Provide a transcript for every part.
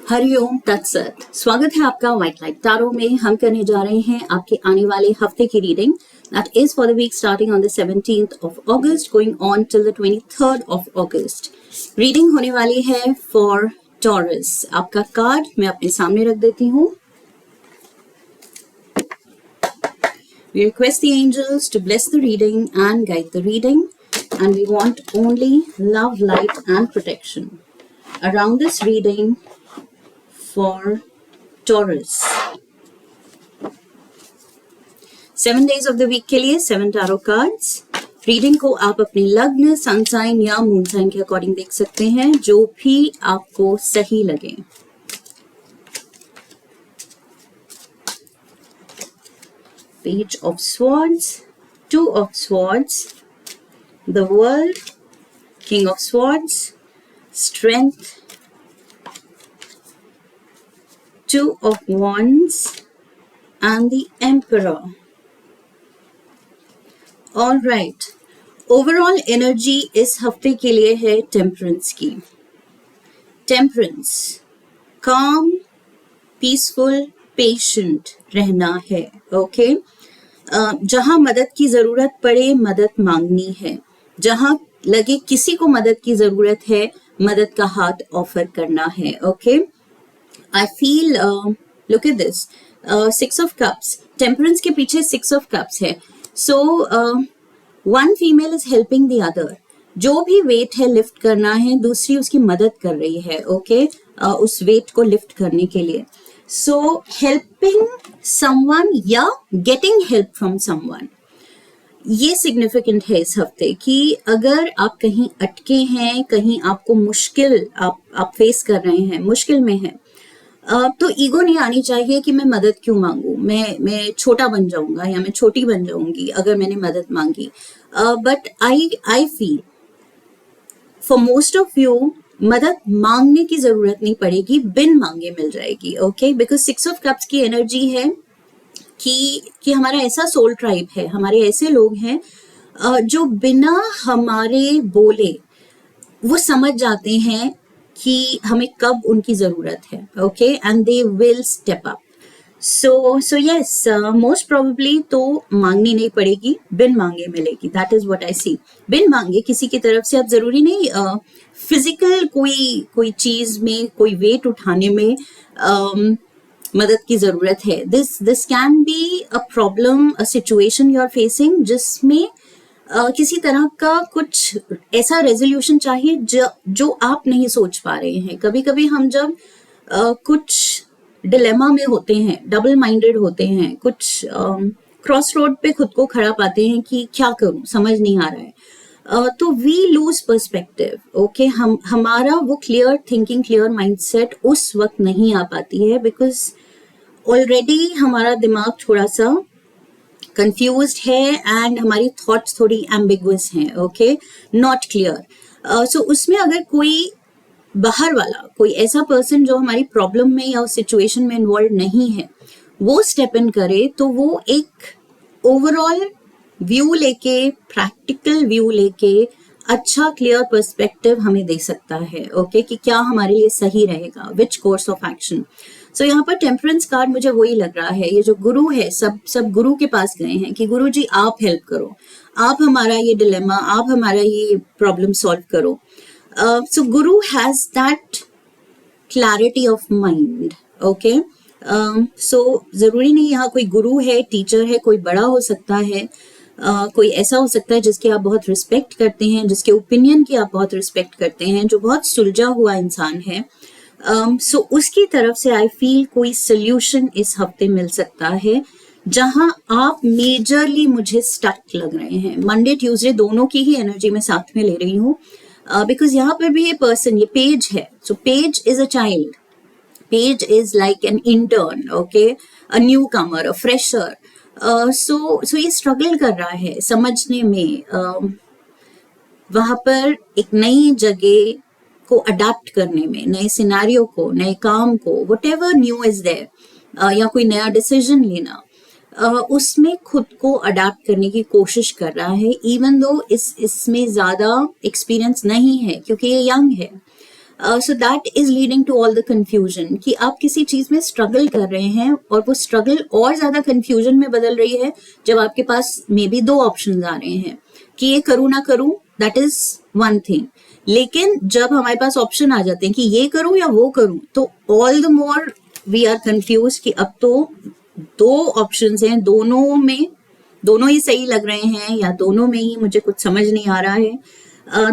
हरिओम तत्सत। स्वागत है आपका व्हाइट लाइट टैरो में। हम करने जा रहे हैं आपके आने वाले हफ्ते की reading that is for the week starting on the 17th of August going on till the 23rd of August। Reading होने वाली है फॉर टॉरस। आपका कार्ड मैं अपने सामने रख देती हूँ। We request the angels to bless the reading and guide the reading, and we want only love, light and protection around this reading for Taurus। 7 days of the week के लिए 7 tarot cards। Reading को आप अपने लग्न, sun sign या moon sign के according देख सकते हैं, जो भी आपको सही लगे। Page of Swords, Two of Swords, the World, King of Swords, Strength, Two of Wands and the Emperor। All right, overall energy इस हफ्ते के लिए है टेम्परेंस की। टेम्परेंस, calm, peaceful, patient रहना है। ओके जहां मदद की जरूरत पड़े मदद मांगनी है। जहां लगे किसी को मदद की जरूरत है, मदद का हाथ ऑफर करना है। Okay I feel, look at this, 6 of cups, temperance के पीछे 6 of cups है। So one female is helping the other। जो भी वेट है लिफ्ट करना है, दूसरी उसकी मदद कर रही है। ओके उस वेट को लिफ्ट करने के लिए। So helping someone या getting help from someone, ये सिग्निफिकेंट है इस हफ्ते कि अगर आप कहीं अटके हैं, कहीं आपको मुश्किल आप फेस कर रहे हैं, मुश्किल में हैं, तो ईगो नहीं आनी चाहिए कि मैं मदद क्यों मांगू, मैं छोटा बन जाऊंगा या मैं छोटी बन जाऊंगी अगर मैंने मदद मांगी। But I feel for most of you मदद मांगने की जरूरत नहीं पड़ेगी, बिन मांगे मिल जाएगी। ओके बिकॉज 6 ऑफ कप्स की एनर्जी है कि हमारा ऐसा सोल ट्राइब है, हमारे ऐसे लोग हैं जो बिना हमारे बोले वो समझ जाते हैं कि हमें कब उनकी जरूरत है। Okay and they will step up. So yes, most probably तो मांगनी नहीं पड़ेगी, बिन मांगे मिलेगी। दैट इज व्हाट आई सी। बिन मांगे किसी की तरफ से, आप जरूरी नहीं फिजिकल कोई चीज में, कोई वेट उठाने में मदद की जरूरत है। This can be a problem, a situation you are facing, जिसमें किसी तरह का कुछ ऐसा रेजोल्यूशन चाहिए जो आप नहीं सोच पा रहे हैं। कभी कभी हम जब कुछ डिलेमा में होते हैं, डबल माइंडेड होते हैं, कुछ क्रॉस रोड पे खुद को खड़ा पाते हैं कि क्या करूं, समझ नहीं आ रहा है, तो वी लूज पर्सपेक्टिव। ओके हमारा वो क्लियर थिंकिंग, क्लियर माइंडसेट उस वक्त नहीं आ पाती है, बिकॉज ऑलरेडी हमारा दिमाग थोड़ा सा कंफ्यूज्ड है एंड हमारी थॉट्स थोड़ी एम्बिगुअस हैं। Okay not clear. सो उसमें अगर कोई बाहर वाला, कोई ऐसा पर्सन जो हमारी प्रॉब्लम में या उस सिचुएशन में इन्वॉल्व नहीं है, वो स्टेप इन करे, तो वो एक ओवरऑल व्यू लेके, प्रैक्टिकल व्यू लेके, अच्छा क्लियर पर्सपेक्टिव हमें दे सकता है। ओके कि क्या हमारे लिए सही रहेगा, विच कोर्स ऑफ एक्शन। सो यहाँ पर टेम्परेंस कार्ड मुझे वही लग रहा है। ये जो गुरु है, सब गुरु के पास गए हैं कि गुरु जी आप हेल्प करो, आप हमारा ये डिलेमा, आप हमारा ये प्रॉब्लम सॉल्व करो। सो गुरु has that clarity of mind. Okay so जरूरी नहीं यहाँ कोई गुरु है, टीचर है, कोई बड़ा हो सकता है, कोई ऐसा हो सकता है जिसके आप बहुत रिस्पेक्ट करते हैं, जिसके ओपिनियन की आप बहुत रिस्पेक्ट करते हैं, जो बहुत सुलझा हुआ इंसान है। सो उसकी तरफ से आई फील कोई सोल्यूशन इस हफ्ते मिल सकता है, जहां आप मेजरली मुझे स्टक लग रहे हैं। मंडे ट्यूसडे दोनों की ही एनर्जी में साथ में ले रही हूँ, बिकॉज यहाँ पर भी ये पर्सन, ये पेज है। So page is a child, page is like an intern, okay a newcomer, a fresher. So ये स्ट्रगल कर रहा है समझने में, वहां पर एक नई जगह को अडेप्ट करने में, नए सिनेरियो को, नए काम को, व्हाटएवर न्यू इज देयर, या कोई नया डिसीजन लेना, उसमें खुद को अडेप्ट करने की कोशिश कर रहा है, इवन दो इसमें ज्यादा एक्सपीरियंस नहीं है क्योंकि ये यंग है। So that is leading to all the confusion कि आप किसी चीज में स्ट्रगल कर रहे हैं और वो स्ट्रगल और ज्यादा कंफ्यूजन में बदल रही है जब आपके पास मे बी दो ऑप्शन आ रहे हैं कि ये करूं ना करूं, दैट इज वन थिंग। लेकिन जब हमारे पास ऑप्शन आ जाते हैं कि ये करूं या वो करूं, तो all the more we are confused कि अब तो दो ऑप्शंस हैं, दोनों में दोनों ही सही लग रहे हैं या दोनों में ही मुझे कुछ समझ नहीं आ रहा है।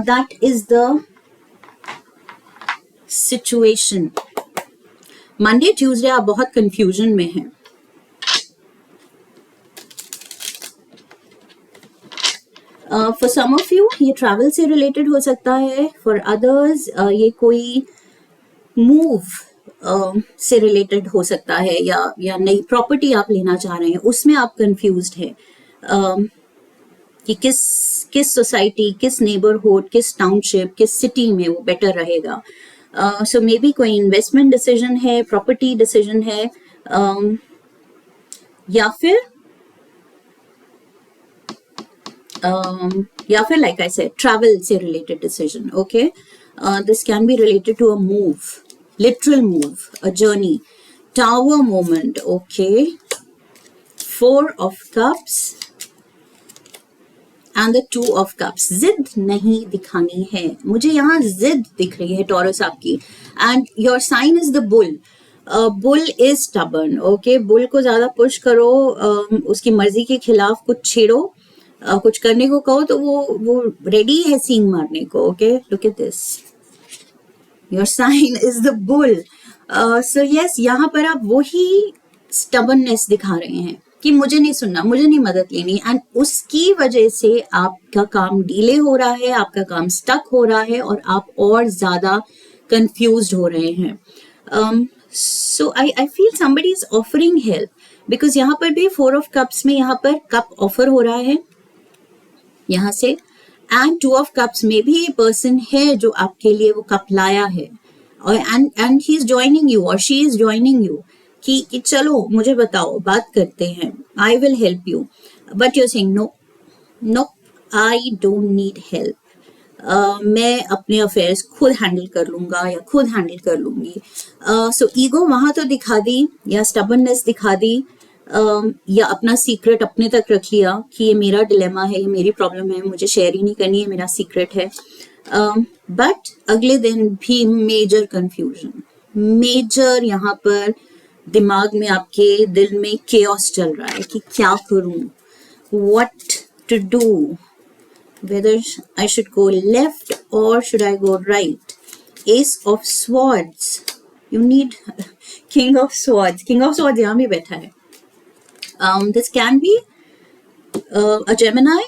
That is the situation. Monday Tuesday आप बहुत कंफ्यूजन में हैं। फॉर सम ऑफ यू ये ट्रैवल से रिलेटेड हो सकता है, फॉर अदर्स ये कोई मूव से रिलेटेड हो सकता है, या नई प्रॉपर्टी आप लेना चाह रहे हैं, उसमें आप कंफ्यूज्ड हैं कि किस सोसाइटी, किस नेबरहुड, किस टाउनशिप, किस सिटी में वो बेटर रहेगा। सो मे बी कोई इन्वेस्टमेंट डिसीजन है, प्रॉपर्टी डिसीजन है, या फिर लाइक आई सेड ट्रैवल से related decision. Okay, this can be related to a move, literal move, a journey, tower moment. Okay, 4 of cups and the 2 of cups. जिद नहीं दिखानी है, मुझे यहाँ जिद दिख रही है टॉरस आपकी, and your sign is the bull. Bull is stubborn. Okay, bull को ज्यादा पुश करो, उसकी मर्जी के खिलाफ कुछ छेड़ो, कुछ करने को कहो तो वो रेडी है सींग मारने को. Okay, look at this, your sign is the bull. So yes, यहाँ पर आप वही स्टबर्ननेस दिखा रहे हैं कि मुझे नहीं सुनना, मुझे नहीं मदद लेनी, एंड उसकी वजह से आपका काम डिले हो रहा है, आपका काम स्टक हो रहा है और आप और ज्यादा कंफ्यूज्ड हो रहे हैं. So I feel somebody is offering help, because यहाँ पर भी 4 ऑफ कप्स में यहाँ पर कप ऑफर हो रहा है यहाँ से, एंड 2 ऑफ कप्स में भी पर्सन है जो आपके लिए वो कप लाया है, और and he is joining you और शी इज जॉइनिंग यू कि चलो मुझे बताओ, बात करते हैं, I will help you. But you are saying no no, I don't need help, मैं अपने अफेयर्स खुद हैंडल कर लूंगा या खुद हैंडल कर लूंगी. सो ईगो वहां तो दिखा दी, या स्टबर्ननेस दिखा दी, या अपना सीक्रेट अपने तक रख लिया कि ये मेरा डिलेमा है, ये मेरी प्रॉब्लम है, मुझे शेयर ही नहीं करनी है, मेरा सीक्रेट है. बट अगले दिन भी मेजर कंफ्यूजन, मेजर यहाँ पर दिमाग में, आपके दिल में केओस चल रहा है कि क्या करूं, what to do, whether I should go left or should I go right. Ace of Swords, you need King of Swords. King of Swords यहाँ भी बैठा है. This can be a Gemini,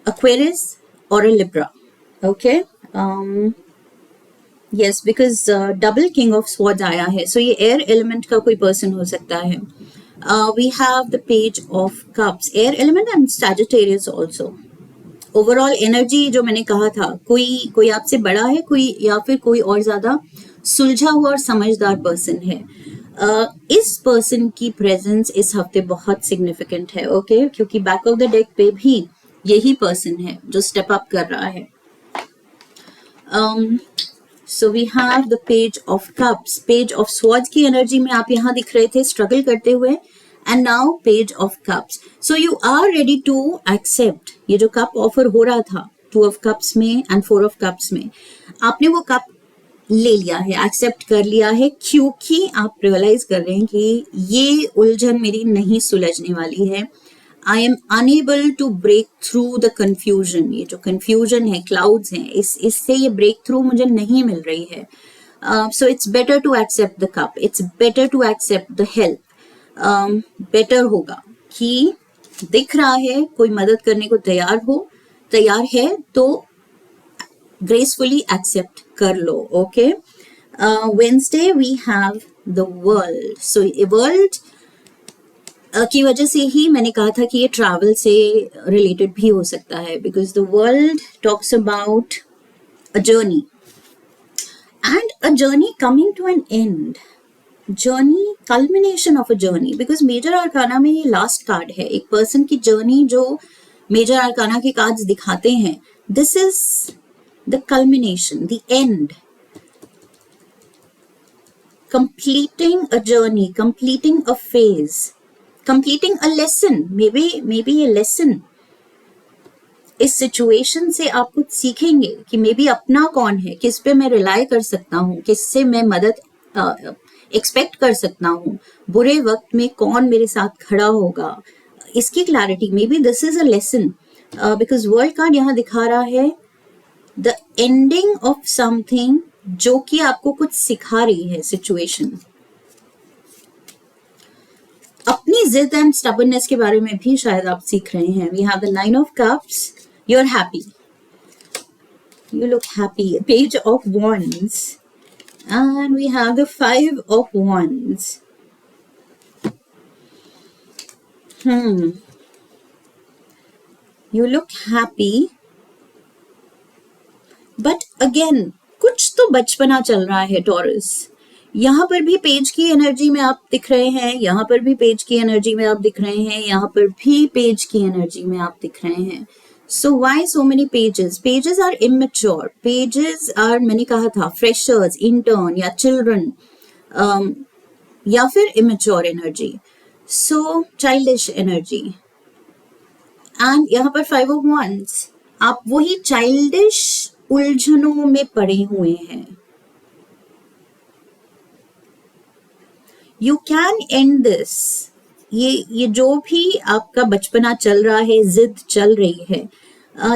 Aquarius or a Libra. Okay. Yes, because double King of Swords आया है, so ये air element का कोई person हो सकता है. We have the Page of Cups, air element and Sagittarius also. Overall energy जो मैंने कहा था, कोई आपसे बड़ा है, कोई या फिर कोई और ज्यादा सुलझा हुआ और समझदार पर्सन है. इस पर्सन की प्रेजेंस इस हफ्ते बहुत सिग्निफिकेंट है. ओके, क्योंकि बैक ऑफ द डेक पे भी यही पर्सन है जो स्टेप अप कर रहा है. So we have the page of cups. Page of swords की एनर्जी में आप यहाँ दिख रहे थे स्ट्रगल करते हुए, and now page of cups. So you are ready to accept ये जो कप ऑफर हो रहा था 2 of cups में and 4 of cups में, आपने वो कप ले लिया है, एक्सेप्ट कर लिया है, क्योंकि आप रियलाइज कर रहे हैं कि ये उलझन मेरी नहीं सुलझने वाली है. I am unable to break through the confusion. ये जो कंफ्यूजन है, क्लाउड्स हैं, इससे ये ब्रेक थ्रू मुझे नहीं मिल रही है. So it's better to accept the cup, it's better to accept the help. Better होगा कि दिख रहा है कोई मदद करने को तैयार है तो ग्रेसफुली एक्सेप्ट कर लो. Okay, Wednesday we have the world. So world की वजह से ही मैंने कहा था कि ये ट्रैवल से रिलेटेड भी हो सकता है, because the world talks about a journey and a journey coming to an end. Journey, culmination of a journey, because major arcana में ये लास्ट कार्ड है. एक पर्सन की जर्नी जो मेजर आर्काना के कार्ड्स दिखाते हैं, this is the culmination, the end. completing a journey, completing a phase, completing a lesson, maybe a lesson. इस सिचुएशन से आप कुछ सीखेंगे कि मे बी अपना कौन है, किस पे मैं रिलाई कर सकता हूँ, किससे मैं मदद एक्सपेक्ट कर सकता हूँ, बुरे वक्त में कौन मेरे साथ खड़ा होगा, इसकी clarity. May be this is a lesson, because world card यहाँ दिखा रहा है द एंडिंग ऑफ समथिंग जो कि आपको कुछ सिखा रही है सिचुएशन. अपनी जिद एंड स्टबर्ननेस के बारे में भी शायद आप सीख रहे हैं. We have the 9 of cups. You are happy, you look happy. Page of Wands, and we have the 5 of Wands. You look happy, but again कुछ तो बचपना चल रहा है टॉरस. यहाँ पर भी पेज की एनर्जी में आप दिख रहे हैं, यहाँ पर भी पेज की एनर्जी में आप दिख रहे हैं, यहाँ पर भी पेज की एनर्जी में आप दिख रहे हैं. So why so many pages? Pages are immature. Pages are, मैंने कहा था, freshers, intern या children, या फिर immature energy. So childish energy. And यहाँ पर 5 of Wands. आप वही childish उलझनों में पड़े हुए हैं. You can end this. ये जो भी आपका बचपना चल रहा है, जिद चल रही है,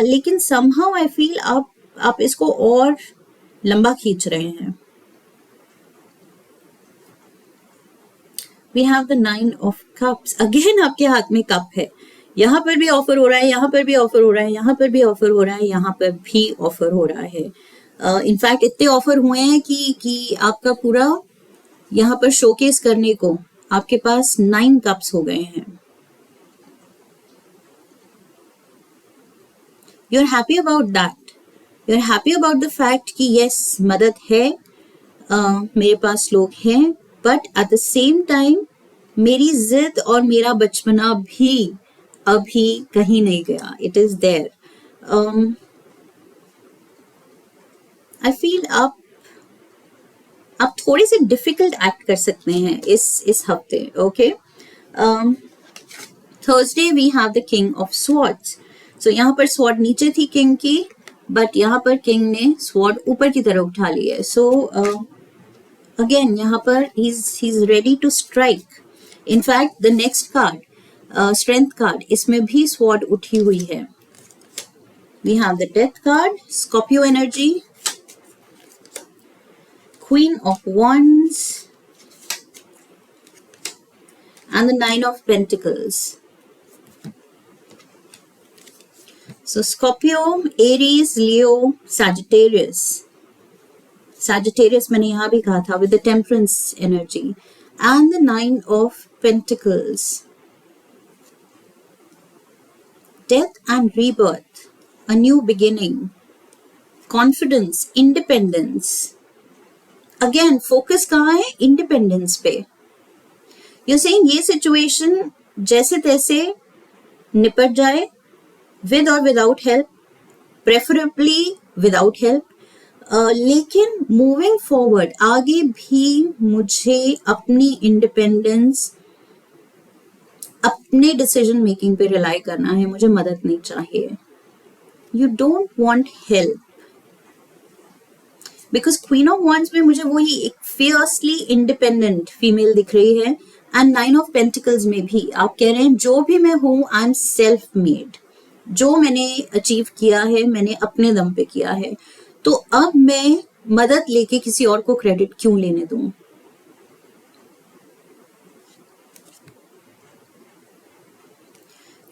लेकिन somehow I feel आप इसको और लंबा खींच रहे हैं. We have the 9 of cups. Again आपके हाथ में कप है. यहाँ पर भी ऑफर हो रहा है, यहाँ पर भी ऑफर हो रहा है, यहाँ पर भी ऑफर हो रहा है, यहाँ पर भी ऑफर हो रहा है. इनफैक्ट इतने ऑफर हुए हैं कि आपका पूरा यहाँ पर शोकेस करने को आपके पास 9 कप्स हो गए हैं. You're happy about that. You're happy about the fact कि yes, मदद है, मेरे पास लोग हैं, but at the same time मेरी जिद और मेरा बचपना भी अभी कहीं नहीं गया. It is there. I feel आप थोड़े से डिफिकल्ट एक्ट कर सकते हैं इस हफ्ते. Okay, Thursday we have the king of swords. So यहाँ पर स्वॉर्ड नीचे थी किंग की, बट यहाँ पर किंग ने स्वॉर्ड ऊपर की तरफ उठा ली है. सो अगेन यहाँ पर he is ready to strike. In fact the next card, strength card, इसमें भी स्वॉर्ड उठी हुई है. We have the death card, Scorpio energy, Queen of Wands, and the 9 of Pentacles. So Scorpio, Aries, Leo, Sagittarius. Sagittarius मैंने यहाँ भी कहा था, with the Temperance energy, and the 9 of Pentacles. Death and rebirth, a new beginning, confidence, independence. Again focus कहाँ है? Independence पे. You saying ये situation जैसे तैसे निपट जाए, विद और without help, preferably without help, लेकिन मूविंग फॉरवर्ड आगे भी मुझे अपनी इंडिपेंडेंस, अपने डिसीजन मेकिंग पे रिलाई करना है. मुझे मदद नहीं चाहिए. You don't want help, because queen of wands में मुझे वही एक फियर्सली इंडिपेंडेंट फीमेल दिख रही है. एंड 9 ऑफ पेंटिकल्स में भी आप कह रहे हैं जो भी मैं हूं, आई एम सेल्फ मेड. जो मैंने अचीव किया है, मैंने अपने दम पे किया है, तो अब मैं मदद लेके किसी और को क्रेडिट क्यों लेने दूं.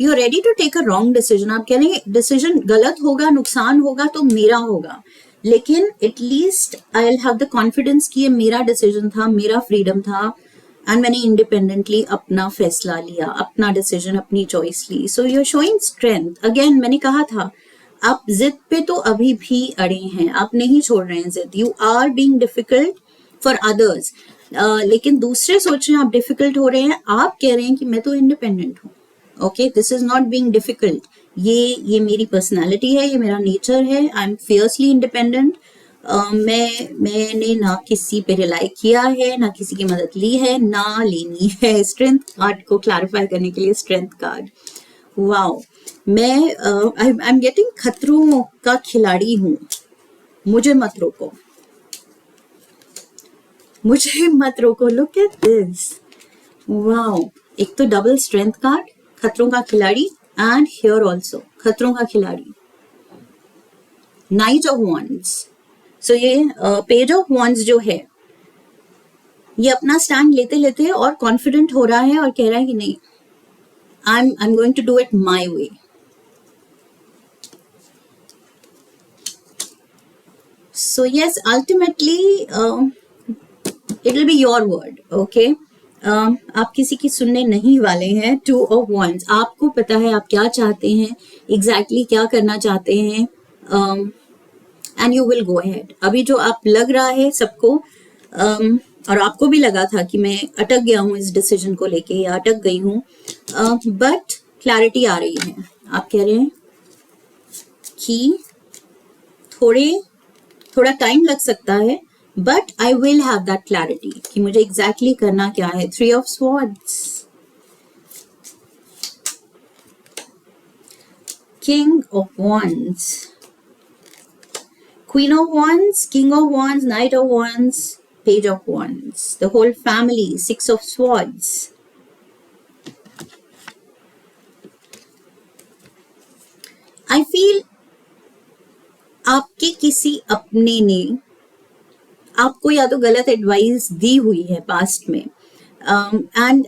You are ready to take a wrong decision. आप कह रहे हैं डिसीजन गलत होगा, नुकसान होगा तो मेरा होगा, लेकिन at least I will have the confidence कि ये मेरा डिसीजन था, मेरा फ्रीडम था, एंड मैंने इंडिपेंडेंटली अपना फैसला लिया, अपना डिसीजन, अपनी चॉइस ली. So you are showing strength. Again मैंने कहा था आप जिद पे तो अभी भी अड़े हैं, आप नहीं छोड़ रहे हैं जिद. You are being difficult for others, लेकिन दूसरे सोच रहे हैं आप डिफिकल्ट हो रहे हैं. आप कह रहे हैं कि मैं तो इंडिपेंडेंट हूँ. Okay, this is not being difficult. ये मेरी पर्सनालिटी है, ये मेरा नेचर है. I M fiercely independent. मैंने ना किसी पे रिलाई किया है, ना किसी की मदद ली है, ना लेनी है। स्ट्रेंथ कार्ड को क्लैरिफाई करने के लिए स्ट्रेंथ कार्ड। वाओ, मैं आई एम गेटिंग खतरों का खिलाड़ी हूँ, मुझे मत रोको, मुझे मत रोको। Look at this, wow. एक तो डबल स्ट्रेंथ कार्ड, खतरों का खिलाड़ी, एंड हियर ऑल्सो खतरों का खिलाड़ी, नाइट ऑफ वॉन्ड्स। सो ये पेज ऑफ वॉन्ड्स जो है, ये अपना स्टैंड लेते लेते और कॉन्फिडेंट हो रहा है और कह रहा है कि नहीं, I am going to do it my way. So yes, ultimately it will be your word, okay? आप किसी की सुनने नहीं वाले हैं। टू ऑफ वॉन्ड्स, आपको पता है आप क्या चाहते हैं, एग्जैक्टली क्या करना चाहते हैं, and you will go ahead. अभी जो आप लग रहा है सबको, और आपको भी लगा था कि मैं अटक गया हूँ इस डिसीजन को लेके या अटक गई हूँ, बट क्लैरिटी आ रही है। आप कह रहे हैं कि थोड़ा टाइम लग सकता है, but I will have that clarity कि मुझे एग्जैक्टली करना क्या है। Three of swords, king of wands, queen of wands, king of wands, knight of wands, page of wands, the whole family, six of swords. I feel आपके किसी अपने ने आपको या तो गलत एडवाइस दी हुई है पास्ट में, and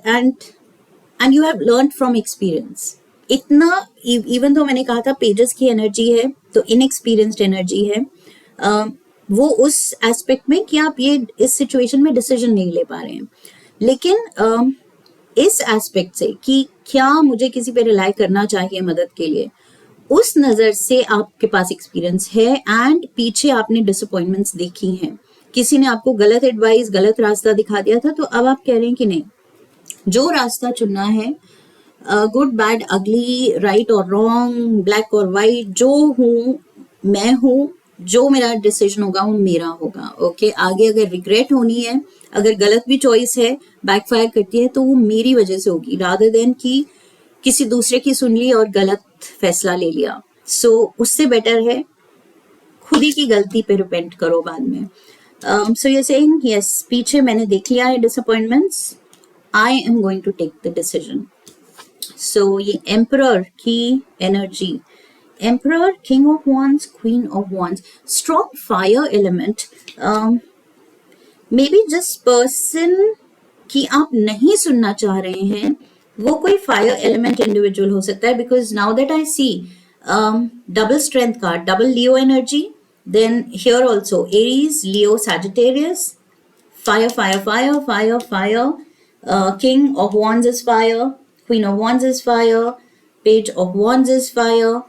you have learn from experience. इतना इवन तो मैंने कहा था पेजेस की एनर्जी है तो इनएक्सपीरियंस्ड एनर्जी है, वो उस एस्पेक्ट में कि आप ये इस सिचुएशन में डिसीजन नहीं ले पा रहे हैं, लेकिन इस एस्पेक्ट से कि क्या मुझे किसी पे रिलाई करना चाहिए मदद के लिए, उस नजर से आपके पास एक्सपीरियंस है, एंड पीछे आपने डिसअपॉइंटमेंट्स देखी हैं, किसी ने आपको गलत एडवाइस, गलत रास्ता दिखा दिया था, तो अब आप कह रहे हैं कि नहीं, जो रास्ता चुनना है, गुड बैड अगली, राइट और रॉन्ग, ब्लैक और वाइट, जो हूँ मैं हूँ, जो मेरा डिसीजन होगा वो मेरा होगा। ओके, आगे अगर रिग्रेट होनी है, अगर गलत भी चॉइस है, बैकफायर करती है, तो वो मेरी वजह से होगी, रादर देन कि किसी दूसरे की सुन ली और गलत फैसला ले लिया। सो उससे बेटर है खुद ही की गलती पे रिपेंट करो बाद में। सो यू सेइंग यस, पीछे मैंने देख लिया है disappointments, I am going to take the decision. So ये एम्परर की energy, emperor, king of wands, queen of wands, strong fire element. Maybe जिस पर्सन की आप नहीं सुनना चाह रहे हैं वो कोई फायर एलिमेंट इंडिविजुअल हो सकता है, because now that I see double strength card, double Leo energy, then here also Aries, Leo, Sagittarius, fire, fire, fire, fire, fire. King of Wands is fire. Queen of Wands is fire. Page of Wands is fire.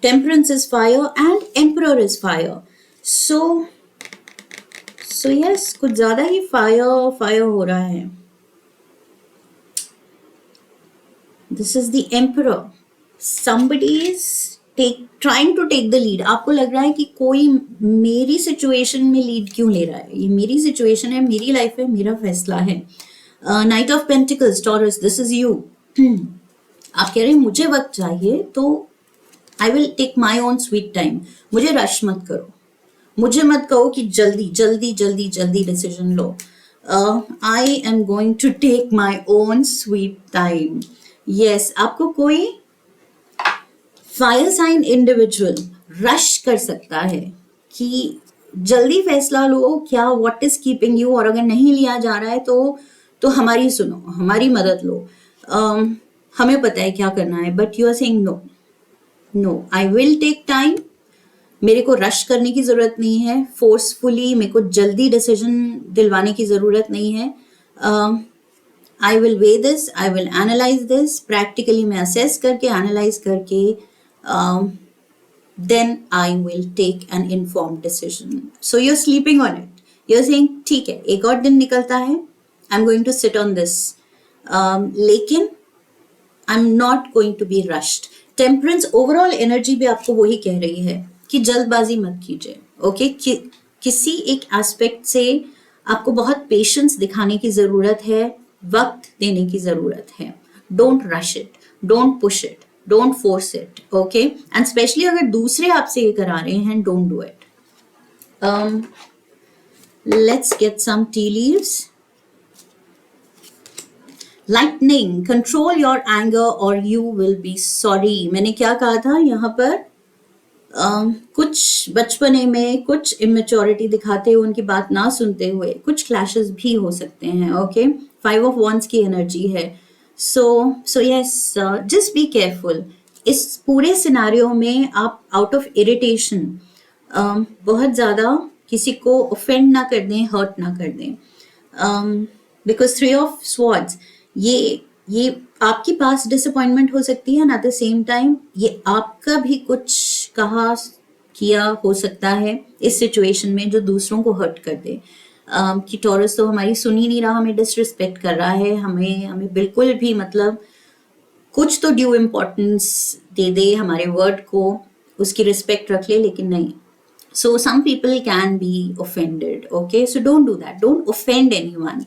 Temperance is fire, and Emperor is fire. So yes, कुछ ज्यादा ही fire हो रहा है. This is the Emperor. Somebody is trying to take the lead. आपको लग रहा है कि कोई मेरी सिचुएशन में लीड क्यों ले रहा है, ये मेरी सिचुएशन है, मेरी लाइफ है, मेरा फैसला है। Knight of pentacles, Taurus, this is you. आप कह रहे हैं मुझे वक्त चाहिए, तो I will take my own sweet time, मुझे रश मत करो, मुझे मत कहो कि जल्दी जल्दी जल्दी जल्दी डिसीजन लो। I am going to take my own sweet time. Yes, आपको कोई फायर साइन इंडिविजुअल रश कर सकता है कि जल्दी फैसला लो, क्या व्हाट इज कीपिंग यू, और अगर नहीं लिया जा रहा है तो हमारी सुनो, हमारी मदद लो, हमें पता है क्या करना है, but you are saying no no, I will take time, मेरे को रश करने की जरूरत नहीं है, फोर्सफुली मेरे को जल्दी डिसीजन दिलवाने की जरूरत नहीं है। I will way this, I will analyse this, practically मैं असेस करके, एनालाइज करके, then I will take an informed decision. So you're sleeping on it. You're saying ठीक है, एक और दिन निकलता है, I'm going to sit on this, लेकिन I'm not going to be rushed. Temperance overall energy भी आपको वही कह रही है कि जल्दबाजी मत कीजिए। ओके किसी एक एस्पेक्ट से आपको बहुत पेशेंस दिखाने की ज़रूरत है, वक्त देने की ज़रूरत है. Don't rush it, don't push it, don't force it. Okay and specially अगर दूसरे आपसे ये करा रहे हैं, don't do it. Let's get some tea leaves. Lightning, control your anger और यू विल बी सॉरी. मैंने क्या कहा था यहाँ पर? कुछ बचपने में कुछ इमेच्योरिटी दिखाते हुए, उनकी बात ना सुनते हुए कुछ क्लैशेस भी हो सकते हैं. ओके 5 ऑफ wands की एनर्जी है. So yes, just be careful. इस पूरे सिनारियो में आप आउट ऑफ इरिटेशन बहुत ज़्यादा किसी को ऑफेंड ना कर दें, हर्ट ना कर दें. बिकॉज 3 ऑफ swords ये आपकी पास डिसअपॉइंटमेंट हो सकती है, एट द सेम टाइम ये आपका भी कुछ कहा किया हो सकता है इस सिचुएशन में जो दूसरों को हर्ट कर दे. कि टॉरस तो हमारी सुन ही नहीं रहा, हमें डिसरिस्पेक्ट कर रहा है, हमें बिल्कुल भी मतलब कुछ तो ड्यू इम्पोर्टेंस दे दे हमारे वर्ड को, उसकी रिस्पेक्ट रख ले, लेकिन नहीं. So some people can be offended. Okay so don't do that, don't offend anyone.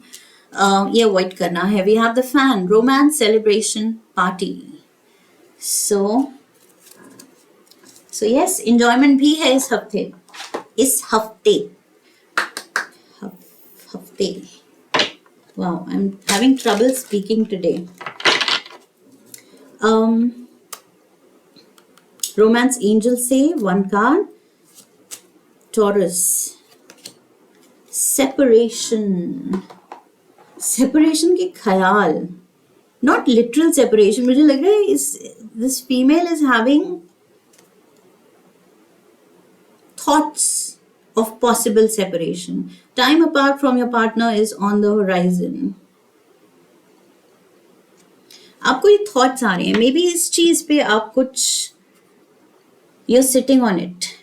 ये अवॉइड करना है. We have the fun, romance, celebration, party. So yes, enjoyment भी है इस हफ्ते. Wow, I'm having trouble speaking today. Romance angel say 1 card. Taurus, separation के ख्याल, not literal separation. मुझे लग रहा है this female is having thoughts of possible separation. Time apart from your partner is on the horizon. आपको ये thoughts आ रहे हैं. Maybe इस चीज पे आप कुछ you're sitting on it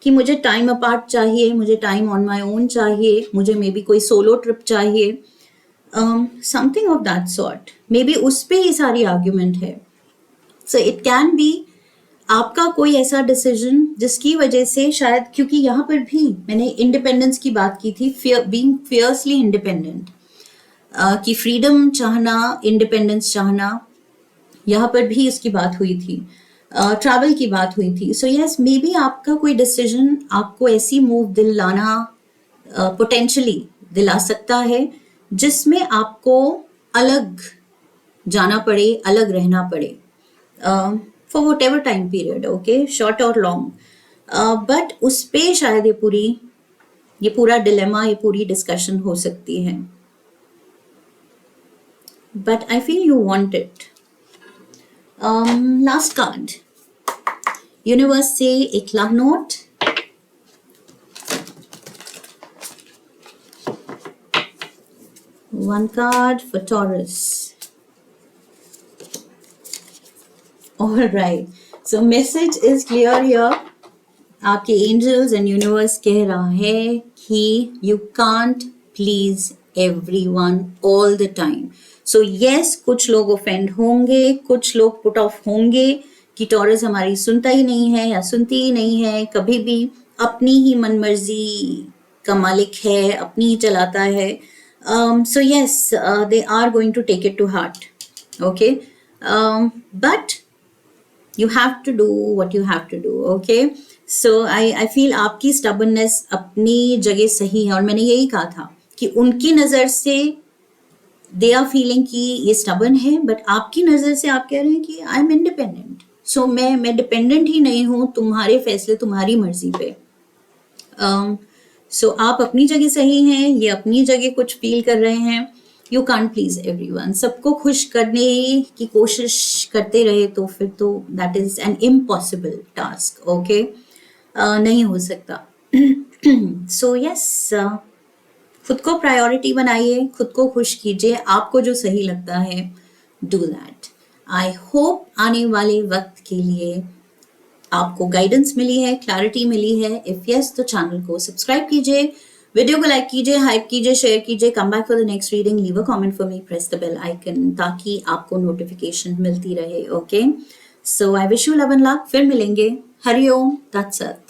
कि मुझे टाइम अपार्ट चाहिए, मुझे टाइम ऑन माई ओन चाहिए, मुझे मे बी कोई सोलो ट्रिप चाहिए, something of that sort. May be उस पर ही सारी आर्ग्यूमेंट है. सो इट कैन बी आपका कोई ऐसा डिसीजन जिसकी वजह से शायद, क्योंकि यहाँ पर भी मैंने इंडिपेंडेंस की बात की थी, बीइंग फियर्सली इंडिपेंडेंट, कि फ्रीडम चाहना, इंडिपेंडेंस चाहना, यहाँ पर भी इसकी बात हुई थी. ट्रैवल की बात हुई थी. सो यस, मे बी आपका कोई डिसीजन आपको ऐसी मूव दिलाना, पोटेंशियली दिला सकता है जिसमें आपको अलग जाना पड़े, अलग रहना पड़े, for what ever time period. Okay, short और लॉन्ग. बट उस पे शायद ये पूरा डिलेमा, ये पूरी डिस्कशन हो सकती है. But I feel you want it. Last card. Universe say एक love note. One card for Taurus. All right. So message is clear here. आपके angels and universe कह रहा है कि you can't please everyone all the time. So yes, कुछ लोग offend होंगे, कुछ लोग पुट ऑफ होंगे कि टॉरस हमारी सुनता ही नहीं है या सुनती ही नहीं है, कभी भी अपनी ही मनमर्जी का मालिक है, अपनी ही चलाता है. So yes, they are going to take it to heart. Okay, but you have to do what you have to do. Okay, so I feel आपकी स्टबर्ननेस अपनी जगह सही है. और मैंने यही कहा था कि उनकी नज़र से दे आर फीलिंग कि ये स्टबर्न है, बट आपकी नज़र से आप कह रहे हैं कि आई एम इंडिपेंडेंट. सो मैं डिपेंडेंट ही नहीं हूँ, तुम्हारे फैसले, तुम्हारी मर्जी पे. सो आप अपनी जगह सही हैं, ये अपनी जगह कुछ फील कर रहे हैं. You can't please everyone. सबको खुश करने की कोशिश करते रहे तो फिर तो that is an impossible task. Okay, नहीं हो सकता. सो यस, खुद को प्रायोरिटी बनाइए, खुद को खुश कीजिए, आपको जो सही लगता है डू दैट. आई होप आने वाले वक्त के लिए आपको गाइडेंस मिली है, क्लैरिटी मिली है. इफ यस, तो चैनल को सब्सक्राइब कीजिए, वीडियो को लाइक कीजिए, हाइप कीजिए, शेयर कीजिए. Come back for the next reading, leave a comment for me, press the bell icon, ताकि आपको नोटिफिकेशन मिलती रहे. Okay, so I wish you love and luck. फिर मिलेंगे. Hariom, that's it.